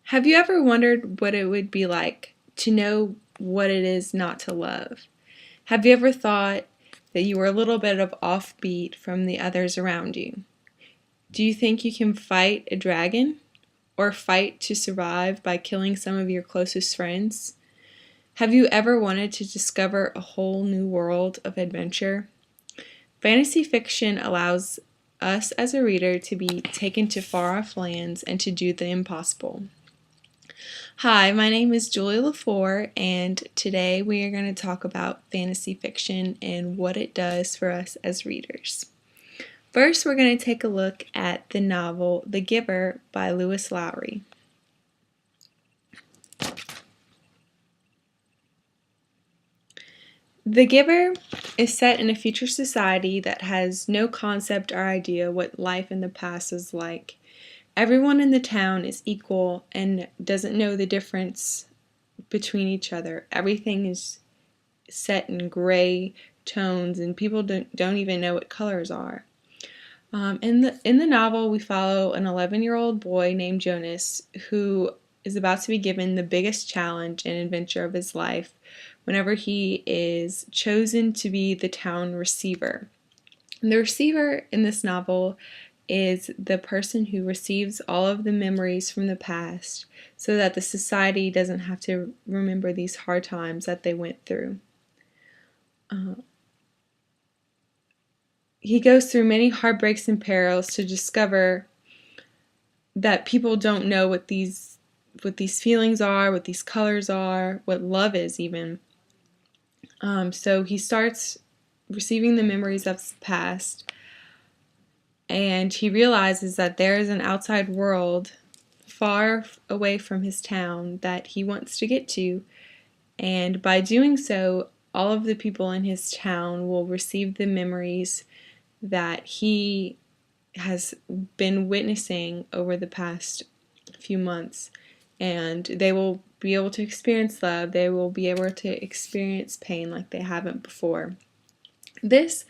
Have you ever wondered what it would be like to know what it is not to love? Have you ever thought that you were a little bit of offbeat from the others around you? Do you think you can fight a dragon or fight to survive by killing some of your closest friends? Have you ever wanted to discover a whole new world of adventure? Fantasy fiction allows us as a reader to be taken to far-off lands and to do the impossible. Hi, my name is Julie LaFleur, and today we are going to talk about fantasy fiction and what it does for us as readers. First, we're going to take a look at the novel The Giver by Lewis Lowry. The Giver is set in a future society that has no concept or idea what life in the past is like. Everyone in the town is equal and doesn't know the difference between each other. Everything is set in gray tones and people don't even know what colors are. In the novel, we follow an 11-year-old boy named Jonas who is about to be given the biggest challenge and adventure of his life whenever he is chosen to be the town receiver. And the receiver in this novel is the person who receives all of the memories from the past so that the society doesn't have to remember these hard times that they went through. He goes through many heartbreaks and perils to discover that people don't know what these feelings are, what these colors are, what love is even. So he starts receiving the memories of the past, and he realizes that there is an outside world far away from his town that he wants to get to, and by doing so, all of the people in his town will receive the memories that he has been witnessing over the past few months, and they will be able to experience love. They will be able to experience pain like they haven't before. This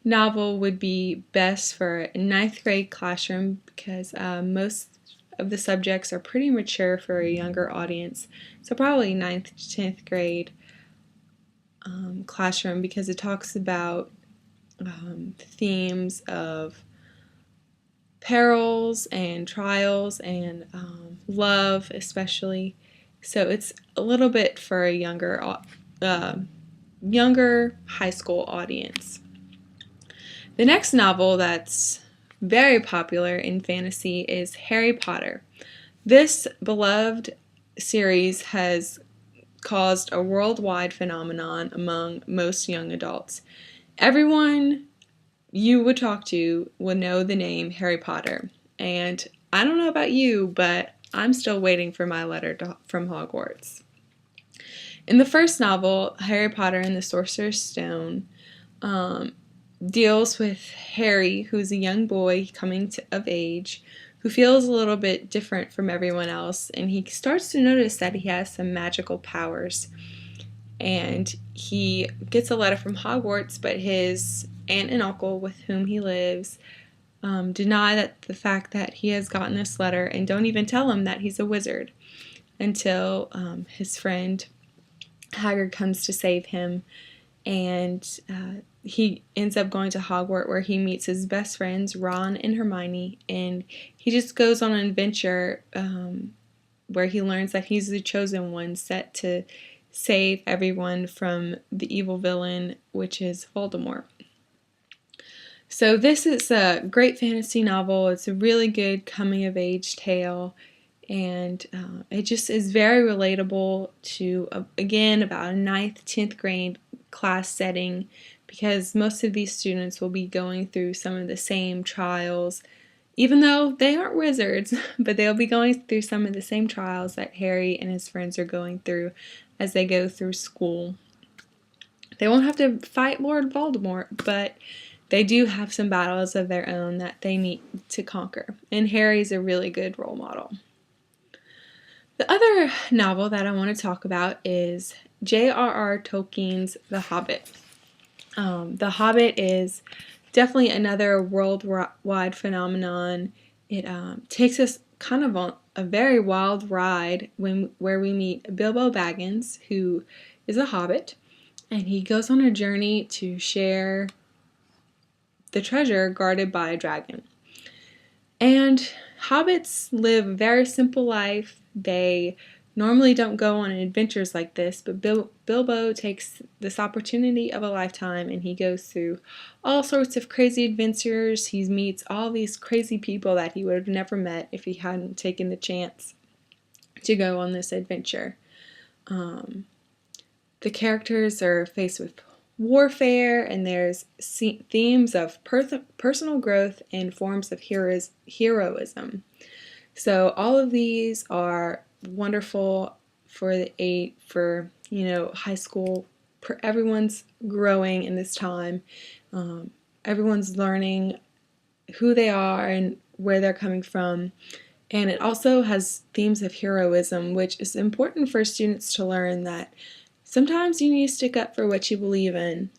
novel would be best for a 9th grade classroom because most of the subjects are pretty mature for a younger audience. So probably 9th to 10th grade classroom, because it talks about themes of perils and trials and love especially. So it's a little bit for a younger high school audience. The next novel that's very popular in fantasy is Harry Potter. This beloved series has caused a worldwide phenomenon among most young adults. Everyone you would talk to would know the name Harry Potter. And I don't know about you, but I'm still waiting for my letter from Hogwarts. In the first novel, Harry Potter and the Sorcerer's Stone, deals with Harry, who's a young boy coming of age, who feels a little bit different from everyone else, and he starts to notice that he has some magical powers. And he gets a letter from Hogwarts, but his aunt and uncle with whom he lives deny the fact that he has gotten this letter and don't even tell him that he's a wizard until his friend Hagrid comes to save him, and he ends up going to Hogwarts where he meets his best friends Ron and Hermione, and he just goes on an adventure where he learns that he's the chosen one set to save everyone from the evil villain, which is Voldemort. So this is a great fantasy novel. It's a really good coming-of-age tale, and it just is very relatable to, again, about a 9th, 10th grade class setting, because most of these students will be going through some of the same trials, even though they aren't wizards, but they'll be going through some of the same trials that Harry and his friends are going through as they go through school. They won't have to fight Lord Voldemort, but they do have some battles of their own that they need to conquer, and Harry's a really good role model. The other novel that I want to talk about is J.R.R. Tolkien's The Hobbit. The Hobbit is definitely another worldwide phenomenon. It takes us kind of a very wild ride where we meet Bilbo Baggins, who is a hobbit, and he goes on a journey to share the treasure guarded by a dragon. And hobbits live a very simple life. They normally don't go on adventures like this, but Bilbo takes this opportunity of a lifetime, and he goes through all sorts of crazy adventures. He meets all these crazy people that he would have never met if he hadn't taken the chance to go on this adventure. The characters are faced with warfare, and there's themes of personal growth and forms of heroism. So all of these are wonderful for high school. Everyone's growing in this time. Everyone's learning who they are and where they're coming from. And it also has themes of heroism, which is important for students to learn that sometimes you need to stick up for what you believe in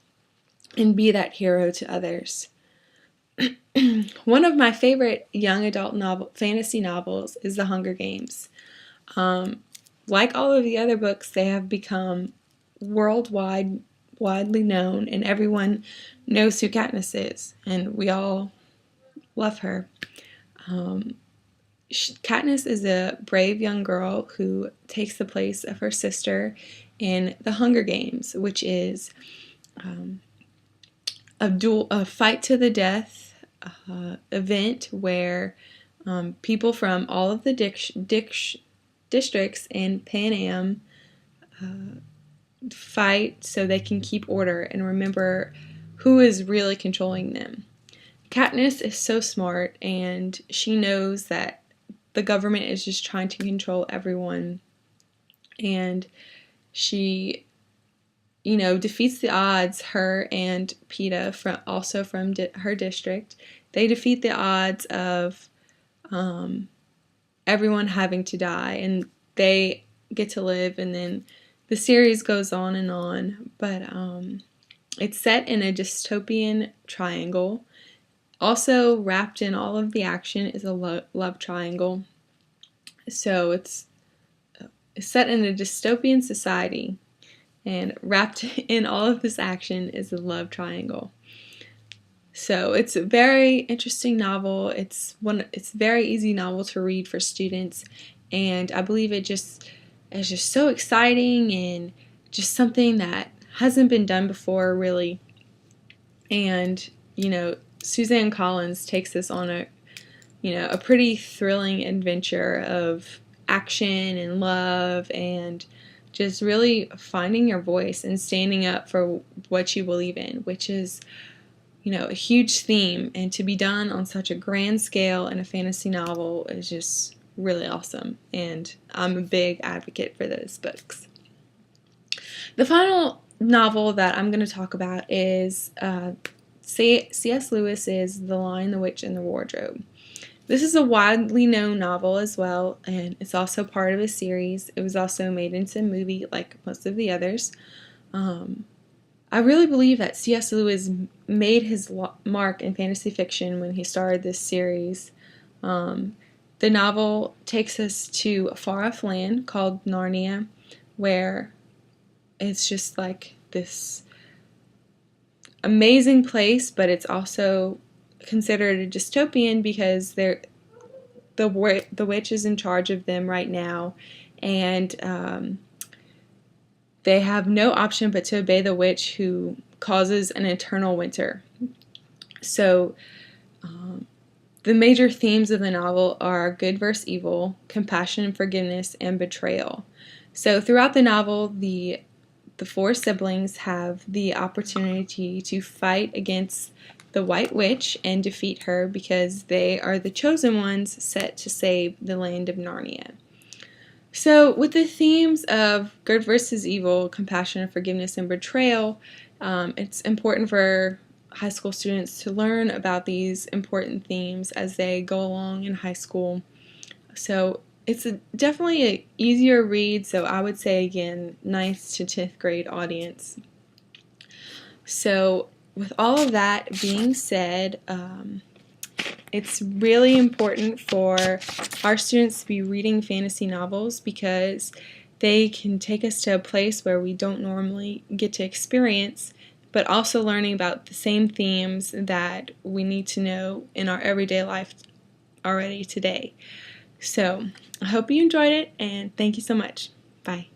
and be that hero to others. One of my favorite young adult fantasy novels is The Hunger Games. Like all of the other books, they have become widely known, and everyone knows who Katniss is, and we all love her. Katniss is a brave young girl who takes the place of her sister in the Hunger Games, which is a fight to the death event where people from all of the districts in Pan Am fight so they can keep order and remember who is really controlling them. Katniss is so smart, and she knows that the government is just trying to control everyone, and she defeats the odds. Her and Peeta, from her district, they defeat the odds of everyone having to die, and they get to live. And then the series goes on and on, but it's set in a dystopian triangle. Also wrapped in all of the action is a love triangle. So it's set in a dystopian society, and wrapped in all of this action is a love triangle. So it's a very interesting novel. It's a very easy novel to read for students, and I believe it's just so exciting and just something that hasn't been done before, really. And Suzanne Collins takes us on a pretty thrilling adventure of action and love and just really finding your voice and standing up for what you believe in, which is, a huge theme, and to be done on such a grand scale in a fantasy novel is just really awesome, and I'm a big advocate for those books. The final novel that I'm going to talk about is C.S. Lewis's The Lion, the Witch, and the Wardrobe. This is a widely known novel as well, and it's also part of a series. It was also made into a movie like most of the others. I really believe that C.S. Lewis made his mark in fantasy fiction when he started this series. The novel takes us to a far-off land called Narnia, where it's just like this amazing place, but it's also considered a dystopian because the witch is in charge of them right now, and they have no option but to obey the witch, who causes an eternal winter. So the major themes of the novel are good versus evil, compassion and forgiveness, and betrayal. So throughout the novel, the four siblings have the opportunity to fight against the White Witch and defeat her, because they are the chosen ones set to save the land of Narnia. So with the themes of good versus evil, compassion and forgiveness, and betrayal, it's important for high school students to learn about these important themes as they go along in high school. So it's definitely an easier read, so I would say, again, 9th to 10th grade audience. So with all of that being said, It's really important for our students to be reading fantasy novels because they can take us to a place where we don't normally get to experience, but also learning about the same themes that we need to know in our everyday life already today. So I hope you enjoyed it, and thank you so much. Bye.